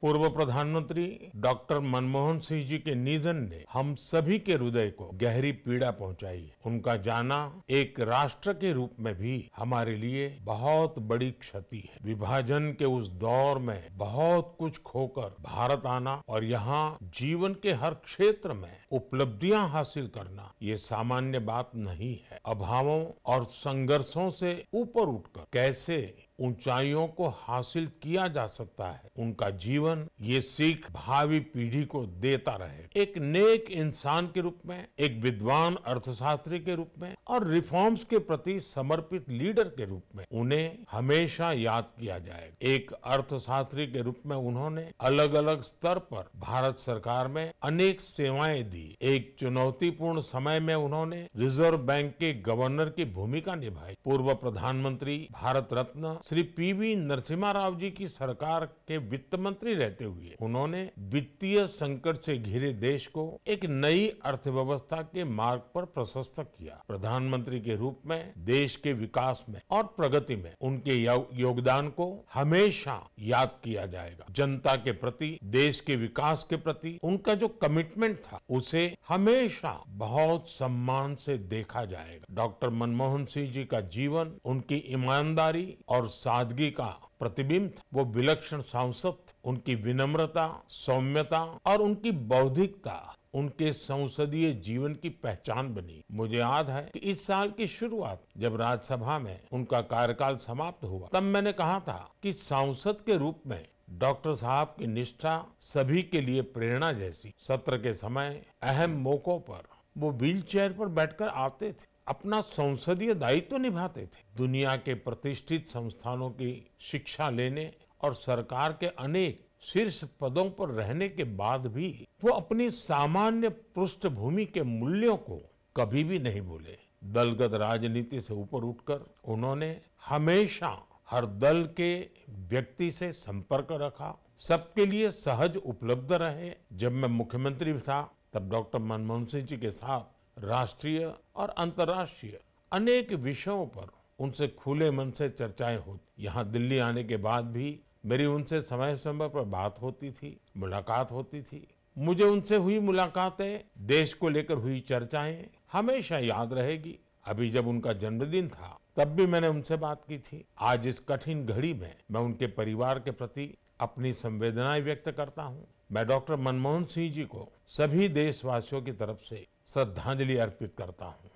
पूर्व प्रधानमंत्री डॉक्टर मनमोहन सिंह जी के निधन ने हम सभी के हृदय को गहरी पीड़ा पहुंचाई है। उनका जाना एक राष्ट्र के रूप में भी हमारे लिए बहुत बड़ी क्षति है। विभाजन के उस दौर में बहुत कुछ खोकर भारत आना और यहाँ जीवन के हर क्षेत्र में उपलब्धियां हासिल करना ये सामान्य बात नहीं है। अभावों और संघर्षों से ऊपर उठकर कैसे ऊंचाइयों को हासिल किया जा सकता है, उनका जीवन ये सीख भावी पीढ़ी को देता रहे। एक नेक इंसान के रूप में, एक विद्वान अर्थशास्त्री के रूप में और रिफॉर्म्स के प्रति समर्पित लीडर के रूप में उन्हें हमेशा याद किया जाएगा। एक अर्थशास्त्री के रूप में उन्होंने अलग अलग स्तर पर भारत सरकार में अनेक सेवाएं दी। एक चुनौतीपूर्ण समय में उन्होंने रिजर्व बैंक के गवर्नर की भूमिका निभाई। पूर्व प्रधानमंत्री भारत रत्न श्री पीवी नरसिम्हा राव जी की सरकार के वित्त मंत्री रहते हुए उन्होंने वित्तीय संकट से घिरे देश को एक नई अर्थव्यवस्था के मार्ग पर प्रशस्त किया। प्रधानमंत्री के रूप में देश के विकास में और प्रगति में उनके योगदान को हमेशा याद किया जाएगा। जनता के प्रति, देश के विकास के प्रति उनका जो कमिटमेंट था उसे हमेशा बहुत सम्मान से देखा जाएगा। डॉक्टर मनमोहन सिंह जी का जीवन उनकी ईमानदारी और सादगी का प्रतिबिंब था। वो विलक्षण सांसद थे। उनकी विनम्रता, सौम्यता और उनकी बौद्धिकता उनके संसदीय जीवन की पहचान बनी। मुझे याद है कि इस साल की शुरुआत जब राज्यसभा में उनका कार्यकाल समाप्त हुआ तब मैंने कहा था कि सांसद के रूप में डॉक्टर साहब की निष्ठा सभी के लिए प्रेरणा जैसी। सत्र के समय अहम मौकों पर वो व्हीलचेयर पर बैठकर आते थे, अपना संसदीय दायित्व निभाते थे। दुनिया के प्रतिष्ठित संस्थानों की शिक्षा लेने और सरकार के अनेक शीर्ष पदों पर रहने के बाद भी वो अपनी सामान्य पृष्ठभूमि के मूल्यों को कभी भी नहीं भूले। दलगत राजनीति से ऊपर उठकर उन्होंने हमेशा हर दल के व्यक्ति से संपर्क रखा, सबके लिए सहज उपलब्ध रहे। जब मैं मुख्यमंत्री था तब डॉक्टर मनमोहन सिंह जी के साथ राष्ट्रीय और अंतर्राष्ट्रीय अनेक विषयों पर उनसे खुले मन से चर्चाएं होती। यहाँ दिल्ली आने के बाद भी मेरी उनसे समय समय पर बात होती थी, मुलाकात होती थी। मुझे उनसे हुई मुलाकातें, देश को लेकर हुई चर्चाएं हमेशा याद रहेगी। अभी जब उनका जन्मदिन था तब भी मैंने उनसे बात की थी। आज इस कठिन घड़ी में मैं उनके परिवार के प्रति अपनी संवेदनाएं व्यक्त करता हूं। मैं डॉक्टर मनमोहन सिंह जी को सभी देशवासियों की तरफ से श्रद्धांजलि अर्पित करता हूं।